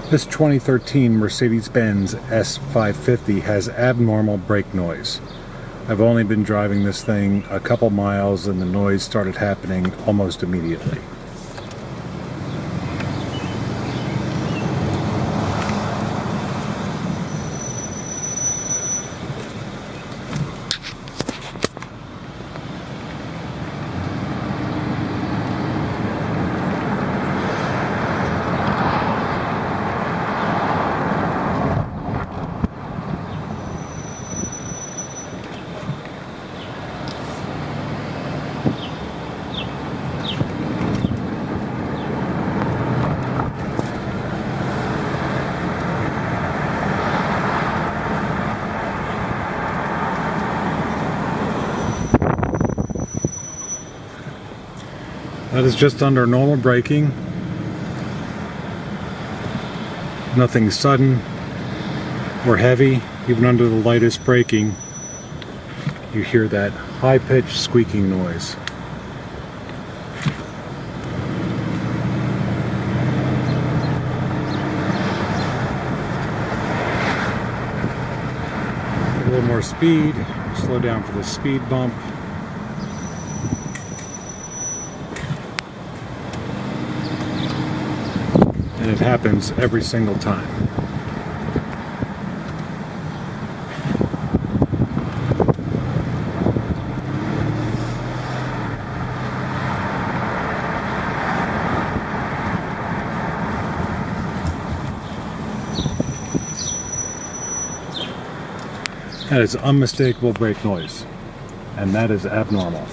This 2013 Mercedes-Benz S550 has abnormal brake noise. I've only been driving this thing a couple miles and the noise started happening almost immediately. That is just under normal braking. Nothing sudden or heavy. Even under the lightest braking, you hear that high-pitched squeaking noise. A little more speed, slow down for the speed bump. And it happens every single time. That is unmistakable brake noise, and that is abnormal.